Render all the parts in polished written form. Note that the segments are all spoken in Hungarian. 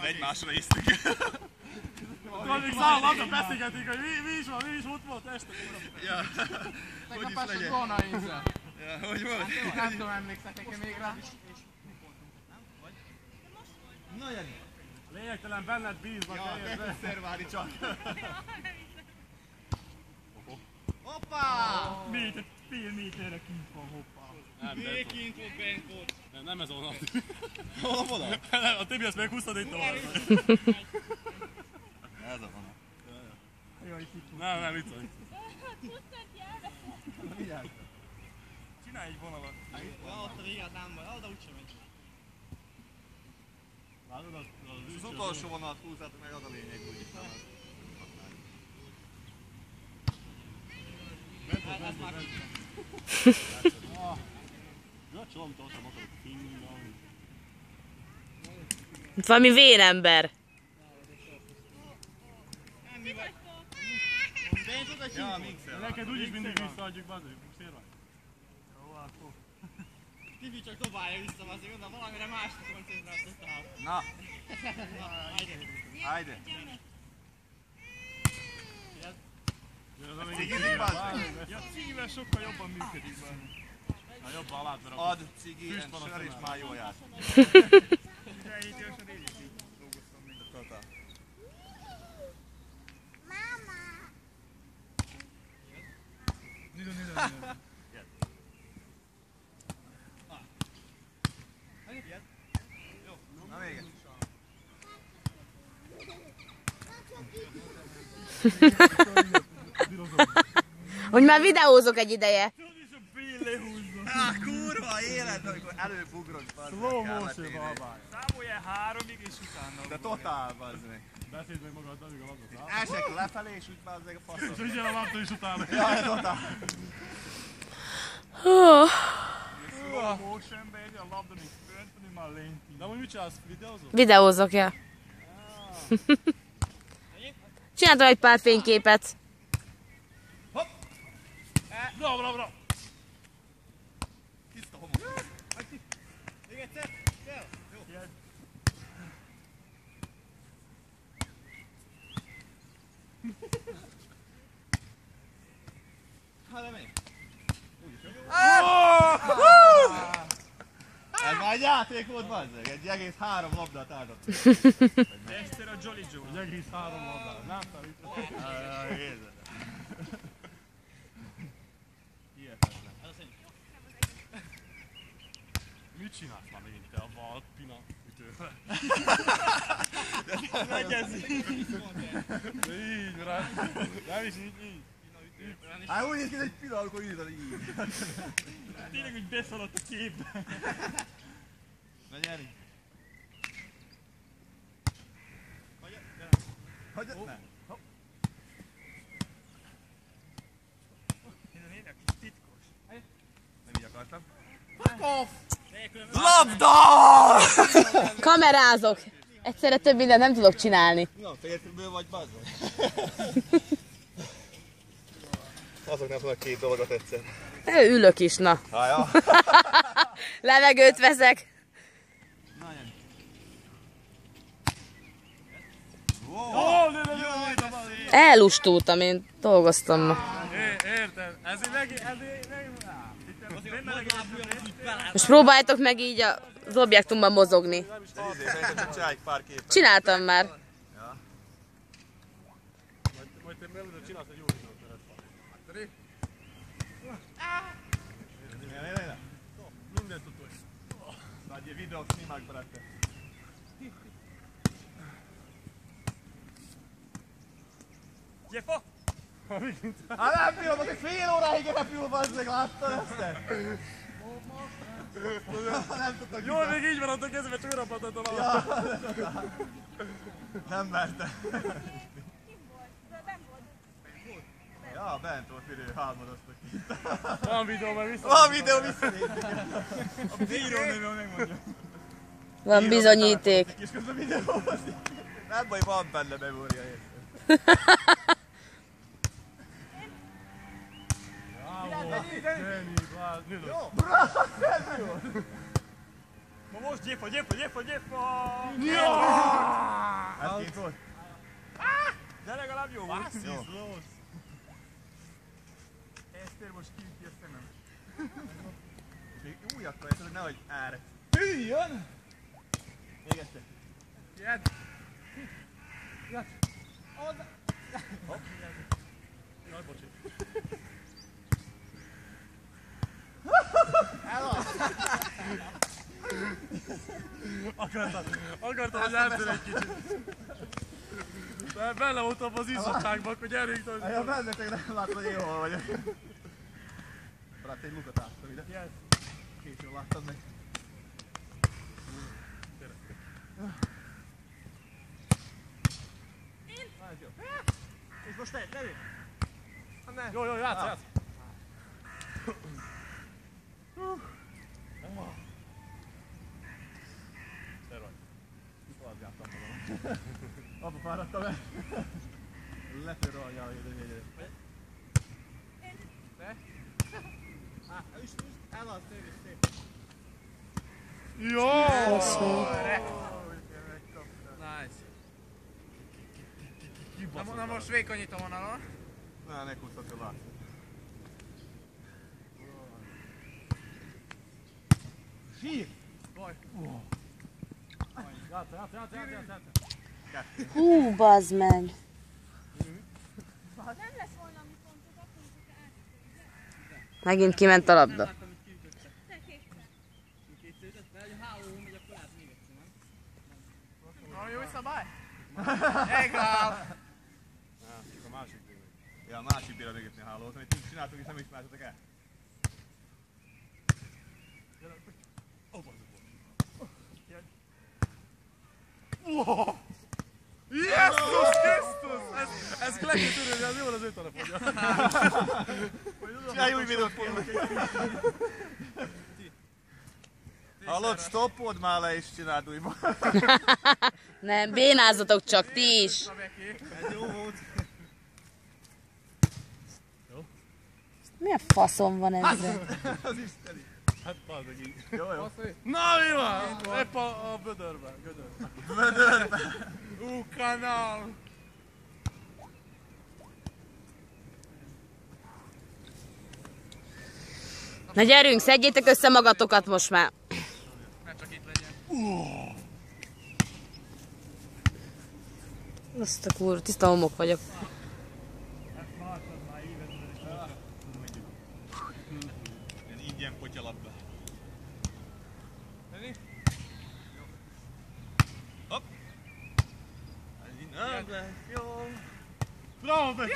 Egymásra néztük. Még szállatra beszélgetik, hogy mi is ott volt este. Ja, hogy is legyen. Ja, hogy volt? Nem tudom, emlékszek még rá. Na Jani. Lényegtelen benned bízva. Ja, kettőszer várj csak. Hoppá! Méter, fél méterre kint van, hoppá. Még kint volt, bent volt. Nem ez onnan. Hol a vonal? A Tibi ezt meghúztad itt tovább. Ez a vonal. Nem, itt van. Csinálj egy vonalat. Ja, ott a végát nem baj, oda úgysem megy. Az utolsó vonalat húzzátok meg, az a lényeg, úgyis nem az. Ez már Itt valami vérember. Ja, mixer. Neked úgyis mindig visszaadjuk, bazzik. Szélvaj. Jó, akkor. Tibi csak dobálja vissza, azért oda valamire másra koncentráltál. Na, Ajde. hajde. Cigizik, bazzik. Ja, cigivel sokkal jobban működik, bazzik. Na, jobban alátva rakod. Ad cigi, sör és már jól jár. 17 évesen én is így dolgoztam még. Totál. Na még egy. Hogy már videózok egy ideje. Kurva élet, amikor előbugrod, bazd meg, Slow kellett motion érni. babály. Számolj 3-ig és utána. De totál, bazd meg. Beszéld meg magad, amíg a labdot áll. Esek lefelé, és úgy bazd meg a És faszom. vigyel a labda is utána. Ja, totál. Slow motionbe egy a labda még fönteni, már lénti. De amúgy mit csinálsz? Videózol? Videózok, ja. Csináltam egy pár fényképet. Bravo, bravo, bravo. Tiszta homok. Még egyszer. Jó. Hát de még. Ez már egy játék volt, bazd meg. Egy egész 3 labdát áldott. Egyszer a Jolly Joe. Egy egész 3 labdát. Nem felütött. Érzed. Hihetetlen. Mit csinálsz már megint te a Valpina ütővel? Megezzi. Így, rá. Nem is így. Hát úgy néz ki, hogy egy pillanat, akkor írtad így. Tényleg úgy beszaladt a képbe. Na gyerünk. Hagyjad? Ne. Hopp. Nem így akartam. Labda! Kamerázok. Egyszerre több mindent nem tudok csinálni. Na, férfiből vagy, bazd meg. Azoknak tudok 2 dolgot egyszer. Ülök is, na. Ja. Levegőt veszek. Na, Jani.Ellustultam, én dolgoztam ma. Érted? Ezért Most próbáljátok meg így az objektumban mozogni. Szerintem csak csinálj pár képet. Csináltam már. Ja. Majd te mellőre csinálsz egy jó videót. Mindent tudod. Nagy videók snimak, brate. Gyefa! Hát nem bírom, hogy fél óráig repül, bazd meg, láttad ezt? Nem tudtak Jól, még így van ott a kezembe, csak olyan pattant a labda. Nem merte. Ja, bent volt, idő, hálmodoztak itt. Van videó, mert vissza. Van videó, visszanéztek. A bírónővel megmondja. Van bizonyíték. És közben videózik. Nem baj, van benne memória, érted? Bravo, Danny, Jó, bravo, ez jó. Vamos, gyépa! Ez két volt. De legalább jó volt. Jó. Eszter most kiüti a szemem. Még újakkal eszed, hogy nehogy ár. Jön! Még egyszer. Jedd! Jaj, bocsi. Akartam, hogy eltör egy kicsit. De benne voltam az izzadságban, hogy elrégtem. Ja, bennetek nem látod, hogy én hol vagyok. Barát, egy lukat áttam ide. Yes. Későn láttad meg. Ez jó. És most te, legyél! Jó, játsz! Abba fáradtam el. Letör a jaj, gyere. Elad, szép. Jó! Nice. Na most vékonyítom vonalon. Na, ne kuszhatsz a lát. Sír! Baj. Játsz. Hú, bazd meg. Nem lesz volna, ami pontot, akkor Megint kiment a labda. Láttam, hogy kiütötte. te kétszer. Kétszer ütött, mert ha háló megy, akkor lehet még egyszer, nem? Valami új szabály? Egal! A másik bíró. Ja, a másik bíró mögöttni a hálót, amit csináltuk és nem ismertetek el. Jézus Krisztus! Ez le kell törölni, az jó az ő telefonja. Csinálj új videót, hallod, stoppod már le és csináld újba. Nem, bénázzatok csak ti is. Ez jó volt. Milyen faszom van ezzel? Az isteni. Hát bazd meg így. Jó. Na mi van? Épp a bödörben. Kanál! Na gyerünk, szedjétek össze magatokat most már. Ne csak itt legyen. Azt a kurva, tiszta homok vagyok. Ilyen ingyen potyalabda. Hopp! Ez innen lesz jó. Bravo, Beti!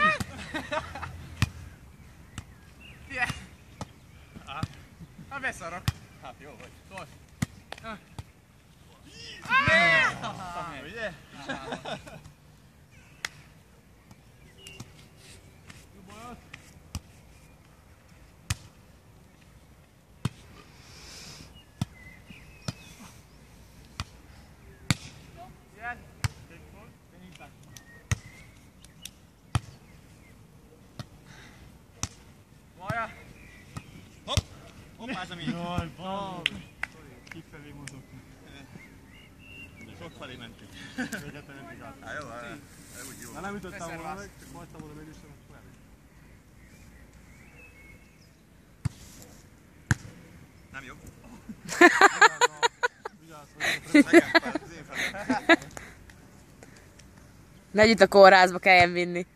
Ha beszarok. Hát jó vagy. Szólj. Ugye? Vaja. Hopp! Hoppázom így. Jaj, bazd! Kifelé mozog. Sok felé mentünk. Végette mentig át. Hát jó, úgy jó. Na nem ütöttem volna Reservász. meg, csak hagytam volna mégis, nem akkor elég. Nem jó. Vigyázz, hogy Szegem fel, az én felem. Megy itt a kórházba, kelljen vinni.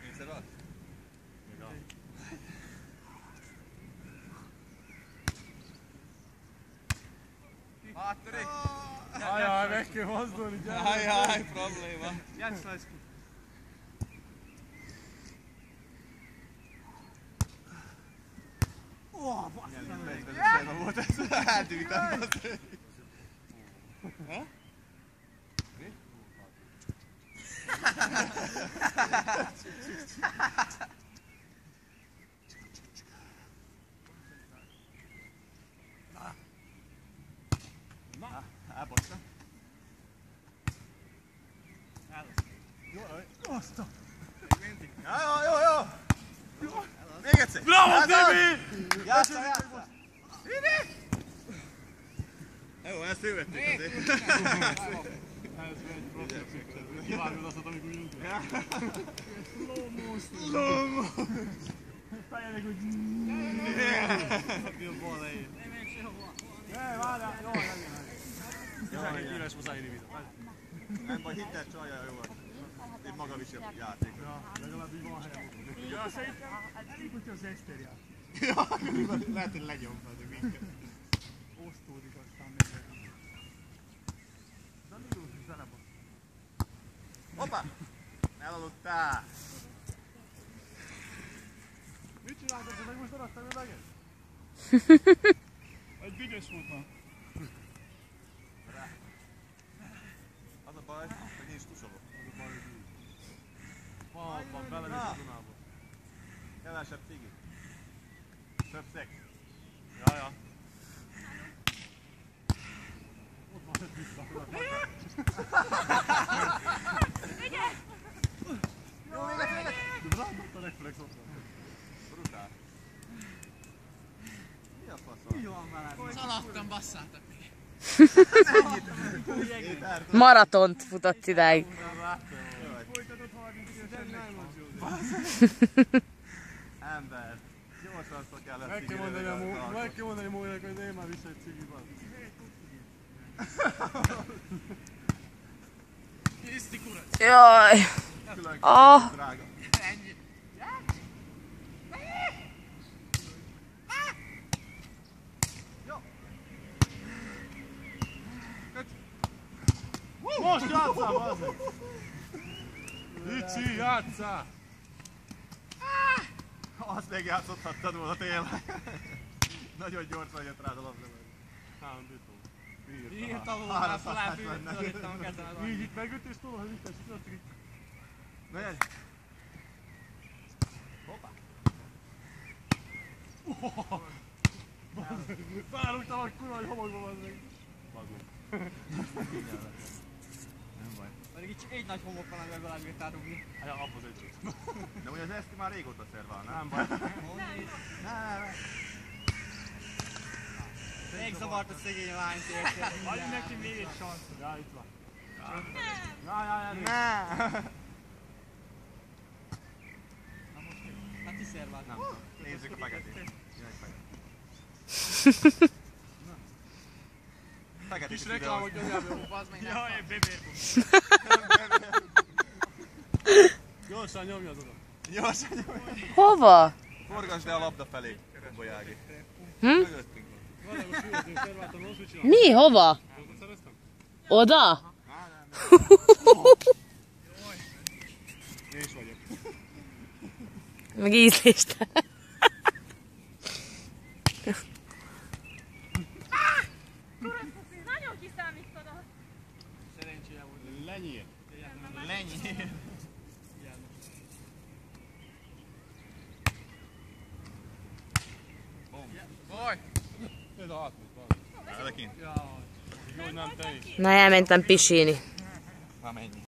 Kétszer az? Háttörék. Ajaj, meg kell mozdulni, gyere! Ajaj, probléma. Játsz Lajszki. Milyen fejben volt ez? Eltűntem. Elbocsna. Jó, azt a... Jó. Bravo, Tibi! Játsszál, játsszál! Jó, ezt félvettük azért. Ez egy profi kivárjod azt, amikor ülünk. Slow-mo. Fejelnek, hogy... Jobb bal elején. Várjál, jó, legyen. Jó, Éves muszáj írni vizet. nem baj, hidd el, csalja, jó van. Én magam is a játék. Ja, legalább így van helyem. Ja, szerintem elég, hogyha az Eszter jár. Ja, lehet, hogy lenyomtad minket. Osztódik aztán még. De mi jó, hogy zenebad. Hoppá! Elaludtál! Mit csináltad, hogy meg most arattam üveget? Egy büdös volt már. Az a baj, hogy nincs tusoló. Van, belemész a Dunába. Kevesebb cigi. Több szex. Ja. Ott van egy vissza. Jó, véget, véget! Rántott a reflex ott van. Brutál. Mi a fasz? Így van veled. Szaladtam, basszátok még. Maratont futott idáig. Folytatott 30 évesen nem az jó. Ember. Gyorsan szokjál lesz Meg kell mondani a Mójának, hogy én már vissza egy cigiban. Kriszti kurat. Jaj. Külön Ah. drága. Ennyi. Most játsszál, bazzeg! Ricsi, játsszál! Azt még játszhatod volna tényleg. Nagyon gyorsan jött rád a labda. Nem bitom. Írtam volna, már felállítottam a kezem. Így itt megüt és tudod, hogy itt esik a trik. Megy! Hoppá! Felrúgtam a kurva, hogy homokba bazzeg. Nem baj. Pedig itt csak egy nagy homok van, amivel bele bírtál rúgni. Ja, abhoz egy csúsz. De ugye az Eszti már régóta szervál, nem? Nem baj. Nem. Még zavart a szegény lányt érted. Adj neki még egy sanszot. Ja, itt van. Ja, Nem! Hát ti szervált. Nem. Nézzük a feketét. Jön egy fekete. Feketét Kis is reklámot ide nyomjál be, bazd meg. Jaj, egy bébér. Gyorsan nyomjad oda. Gyorsan nyomj! Hova? Forgasd el a labda felé, Bolyági. Hm? Mögöttünk van. Van, most hülyezni, szerváltam, rossz, mit csinálom? Mi? Hova? Jókat szereztem? Oda? Én is vagyok. Meg ízléstelen. Nagyon kiszámítod a... Szerencséje volt. Lenyíl. Lenyél. Baj! Nézd a hátműt, van. Állj kint. Jaj. Jó, hogy nem te is. Na, elmentem pisíni. Már mennyi?